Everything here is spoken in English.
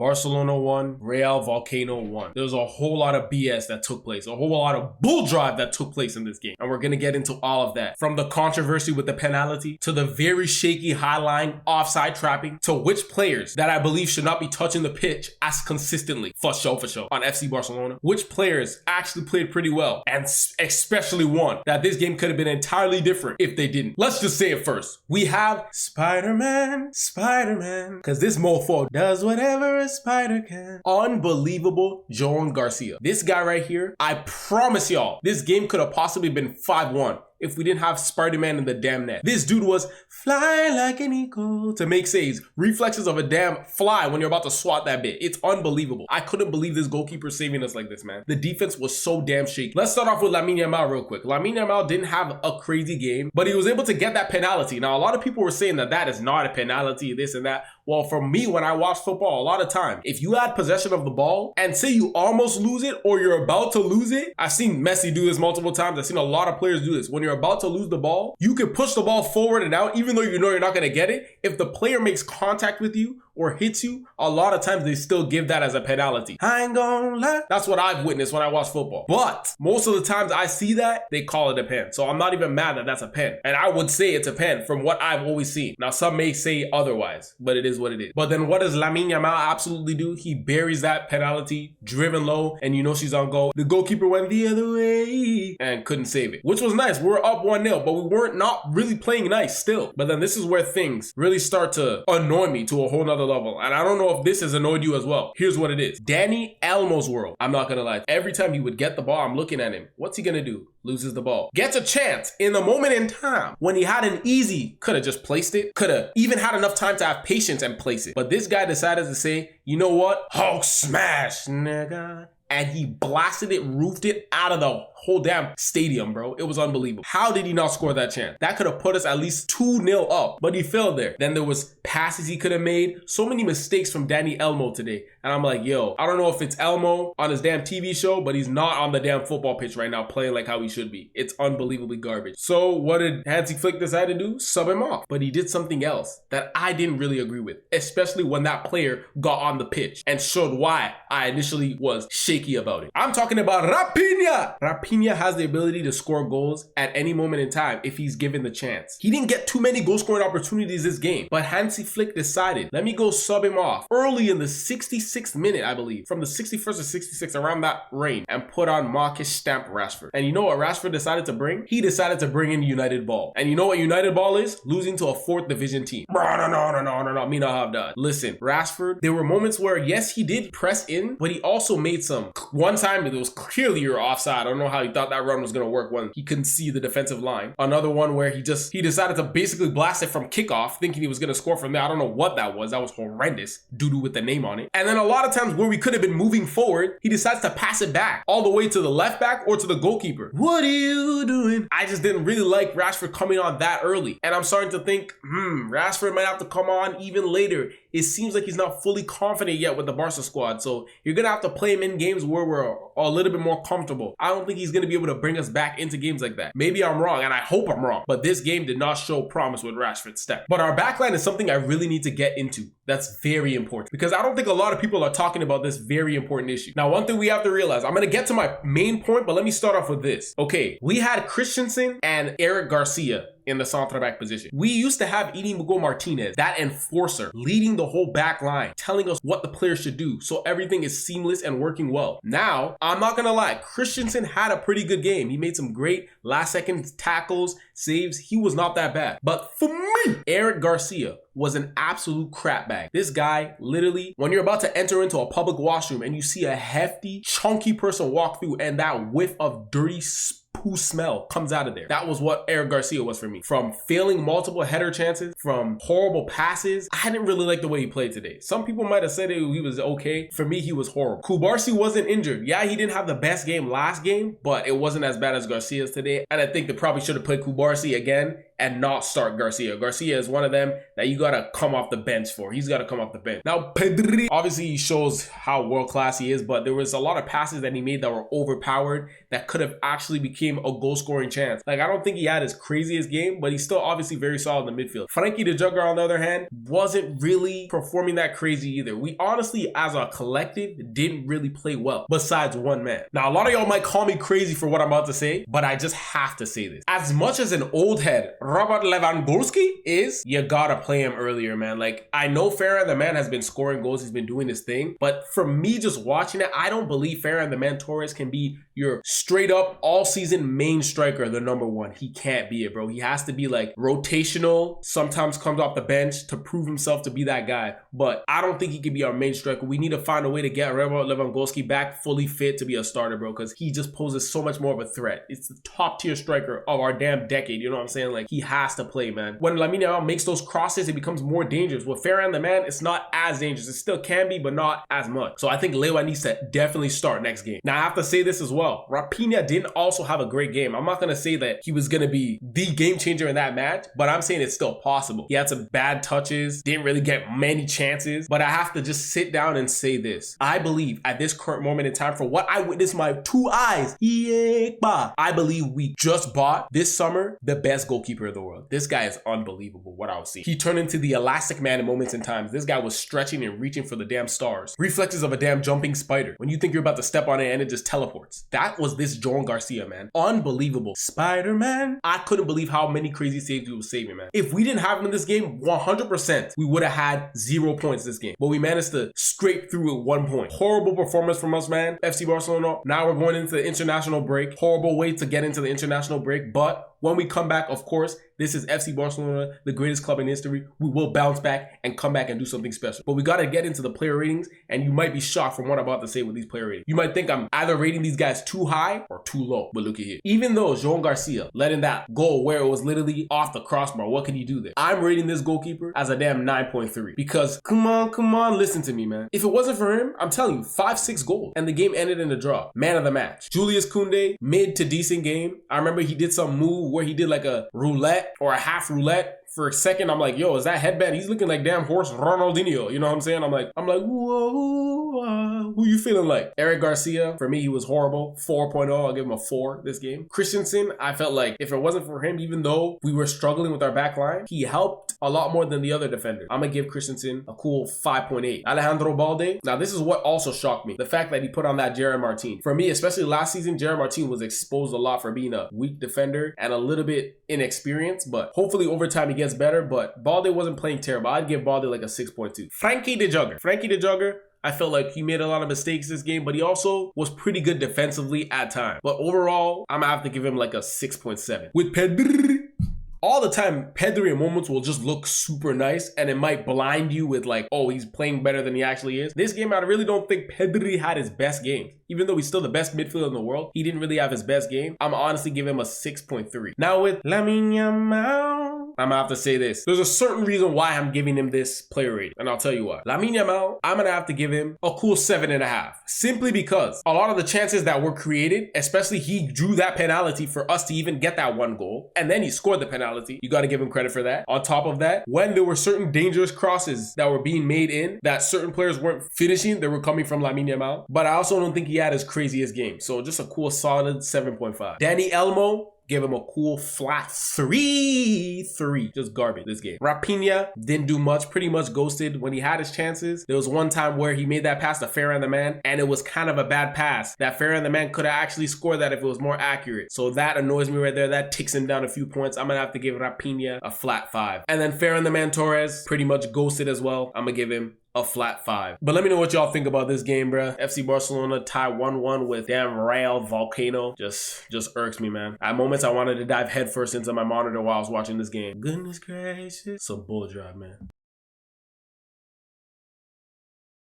Barcelona won, Rayo Vallecano won. There was a whole lot of BS that took place, a whole lot of bull drive that took place in this game. And we're going to get into all of that. From the controversy with the penalty, to the very shaky high-line offside trapping, to which players that I believe should not be touching the pitch as consistently, for sure, on FC Barcelona. Which players actually played pretty well, and especially one that this game could have been entirely different if they didn't. Let's just say it first. We have Spider-Man, because this mofo does whatever a spider can. Unbelievable Joan Garcia. This guy right here, I promise y'all, this game could have possibly been 5-1 if we didn't have Spider-Man in the damn net. This dude was fly like an eagle to make saves. Reflexes of a damn fly when you're about to swat that bit. It's unbelievable. I couldn't believe this goalkeeper saving us like this, man. The defense was so damn shaky. Let's start off with Lamine Yamal real quick. Lamine Yamal didn't have a crazy game, but he was able to get that penalty. Now, a lot of people were saying that that is not a penalty, this and that. Well, for me, when I watch football, a lot of time, if you had possession of the ball and say you almost lose it or you're about to lose it, I've seen Messi do this multiple times. I've seen a lot of players do this. When you're about to lose the ball, you can push the ball forward and out, even though you know you're not going to get it. If the player makes contact with you or hits you, a lot of times they still give that as a penalty. I ain't gonna lie. That's what I've witnessed when I watch football. But most of the times I see that, they call it a pen. So I'm not even mad that that's a pen. And I would say it's a pen from what I've always seen. Now, some may say otherwise, but it is what it is. But then what does Lamine Yamal absolutely do? He buries that penalty, driven low, and you know she's on goal. The goalkeeper went the other way and couldn't save it, which was nice. We were up 1-0, but we weren't not really playing nice still. But then this is where things really start to annoy me to a whole nother level. And I don't know if this has annoyed you as well. Here's what it is. Dani Olmo's world. I'm not gonna lie. Every time he would get the ball, I'm looking at him. What's he gonna do? Loses the ball. Gets a chance in the moment in time when he had an easy, could have just placed it. Could have even had enough time to have patience and place it. But this guy decided to say, you know what? Hulk smash, nigga. And he blasted it, roofed it out of the whole damn stadium, bro. It was unbelievable. How did he not score that chance? That could have put us at least 2-0 up, but he failed there. Then there was passes he could have made. So many mistakes from Dani Olmo today. And I'm like, yo, I don't know if it's Elmo on his damn TV show, but he's not on the damn football pitch right now playing like how he should be. It's unbelievably garbage. So what did Hansi Flick decide to do? Sub him off. But he did something else that I didn't really agree with, especially when that player got on the pitch and showed why I initially was shaky about it. I'm talking about Raphinha. Raphinha has the ability to score goals at any moment in time if he's given the chance. He didn't get too many goal scoring opportunities this game, but Hansi Flick decided, let me go sub him off early in the 66th minute, I believe, from the 61st to 66th, around that range, and put on Marcus Stamp Rashford. And you know what Rashford decided to bring? He decided to bring in United Ball. And you know what United Ball is? Losing to a 4th division team. No, me not have that. Listen, Rashford, there were moments where, yes, he did press in, but he also made some. One time, it was clearly you're offside. I don't know how he thought that run was going to work when he couldn't see the defensive line. Another one where he decided to basically blast it from kickoff, thinking he was going to score from there. I don't know what that was. That was horrendous. Doo-doo with the name on it. And then a lot of times where we could have been moving forward, he decides to pass it back all the way to the left back or to the goalkeeper. What are you doing? I just didn't really like Rashford coming on that early. And I'm starting to think, Rashford might have to come on even later. It seems like he's not fully confident yet with the Barca squad. So you're going to have to play him in games where we're a little bit more comfortable. I don't think he's going to be able to bring us back into games like that. Maybe I'm wrong, and I hope I'm wrong. But this game did not show promise with Rashford's step. But our backline is something I really need to get into. That's very important, because I don't think a lot of people are talking about this very important issue. Now, one thing we have to realize, I'm going to get to my main point, but let me start off with this. Okay, we had Christensen and Eric Garcia in the center back position. We used to have Inigo Martinez, that enforcer, leading the whole back line, telling us what the players should do, so everything is seamless and working well. Now, I'm not gonna lie, Christensen had a pretty good game. He made some great last second tackles, saves. He was not that bad. But for me, Eric Garcia was an absolute crap bag. This guy, literally, when you're about to enter into a public washroom and you see a hefty, chunky person walk through and that whiff of dirty poo smell comes out of there. That was what Eric Garcia was for me. From failing multiple header chances, from horrible passes, I didn't really like the way he played today. Some people might have said he was okay. For me, he was horrible. Kubarsi wasn't injured. Yeah, he didn't have the best game last game, but it wasn't as bad as Garcia's today. And I think they probably should have played Kubarsi again and not start Garcia. Garcia is one of them that you gotta come off the bench for. He's gotta come off the bench. Now, Pedri, obviously he shows how world-class he is, but there was a lot of passes that he made that were overpowered that could have actually became a goal-scoring chance. Like, I don't think he had his craziest game, but he's still obviously very solid in the midfield. Frankie de Jugger, on the other hand, wasn't really performing that crazy either. We honestly, as a collective, didn't really play well, besides one man. Now, a lot of y'all might call me crazy for what I'm about to say, but I just have to say this. As much as an old head Robert Lewandowski is, you gotta play him earlier, man. Like, I know Farah the man has been scoring goals, he's been doing his thing, but for me just watching it, I don't believe Farah the man Torres can be your straight up all season main striker, the number one. He can't be it, bro. He has to be like rotational, sometimes comes off the bench to prove himself to be that guy, but I don't think he can be our main striker. We need to find a way to get Robert Lewandowski back fully fit to be a starter, bro, because he just poses so much more of a threat. It's the top tier striker of our damn decade, you know what I'm saying? Like, he has to play, man. When Lamine Yamal makes those crosses, it becomes more dangerous. With Ferran the man, it's not as dangerous. It still can be, but not as much. So I think Lewa needs to definitely start next game. Now, I have to say this as well. Raphinha didn't also have a great game. I'm not going to say that he was going to be the game changer in that match, but I'm saying it's still possible. He had some bad touches, didn't really get many chances, but I have to just sit down and say this. I believe at this current moment in time, for what I witnessed my 2 eyes, I believe we just bought this summer the best goalkeeper in the world. This guy is unbelievable, what I was seeing. He turned into the elastic man in moments and times. This guy was stretching and reaching for the damn stars. Reflexes of a damn jumping spider. When you think you're about to step on it and it just teleports. That was this Joan Garcia, man. Unbelievable. Spider-Man. I couldn't believe how many crazy saves he was saving, man. If we didn't have him in this game, 100%, we would have had 0 points this game. But we managed to scrape through with 1 point. Horrible performance from us, man. FC Barcelona. Now we're going into the international break. Horrible way to get into the international break, but when we come back, of course, this is FC Barcelona, the greatest club in history. We will bounce back and come back and do something special. But we got to get into the player ratings, and you might be shocked from what I'm about to say with these player ratings. You might think I'm either rating these guys too high or too low. But look at here. Even though Joan Garcia letting that goal where it was literally off the crossbar, what can he do there? I'm rating this goalkeeper as a damn 9.3. Because, come on, listen to me, man. If it wasn't for him, I'm telling you, 5-6 goals. And the game ended in a draw. Man of the match. Julius Koundé, mid to decent game. I remember he did some move where he did like a roulette or a half roulette. For a second, I'm like, yo, is that headband? He's looking like damn horse Ronaldinho. You know what I'm saying? I'm like, whoa, who you feeling like? Eric Garcia, for me, he was horrible. 4.0, I'll give him a 4 this game. Christensen, I felt like if it wasn't for him, even though we were struggling with our back line, he helped a lot more than the other defenders. I'm gonna give Christensen a cool 5.8. Alejandro Balde, now this is what also shocked me. The fact that he put on that Gerard Martin. For me, especially last season, Gerard Martin was exposed a lot for being a weak defender and a little bit inexperienced, but hopefully over time he gets better. But Balde wasn't playing terrible. I'd give Balde like a 6.2. Frankie de Jugger, I felt like he made a lot of mistakes this game, but he also was pretty good defensively at times. But overall, I'm gonna have to give him like a 6.7. With Pedri, all the time, Pedri in moments will just look super nice, and it might blind you with like, oh, he's playing better than he actually is. This game, I really don't think Pedri had his best game. Even though he's still the best midfielder in the world, he didn't really have his best game. I'm honestly giving him a 6.3. Now with Lamine Yamal, I'm gonna have to say this. There's a certain reason why I'm giving him this player rating, and I'll tell you why. Lamine Yamal, I'm gonna have to give him a cool 7.5. Simply because a lot of the chances that were created, especially he drew that penalty for us to even get that 1 goal, and then he scored the penalty. You gotta give him credit for that. On top of that, when there were certain dangerous crosses that were being made in, that certain players weren't finishing, they were coming from Lamine Yamal. But I also don't think he had his craziest game. So just a cool solid 7.5. Danny Elmo, give him a cool flat 3. Just garbage this game. Raphinha didn't do much, pretty much ghosted when he had his chances. There was one time where he made that pass to Ferran the man, and it was kind of a bad pass. That Ferran the man could have actually scored that if it was more accurate. So that annoys me right there. That ticks him down a few points. I'm gonna have to give Raphinha a flat 5. And then Ferran the man Torres, pretty much ghosted as well. I'm gonna give him a flat 5. But let me know what y'all think about this game, bruh. FC Barcelona tie 1-1 with damn Rayo Vallecano. Just irks me, man. At moments, I wanted to dive headfirst into my monitor while I was watching this game. Goodness gracious. It's a bull job, man.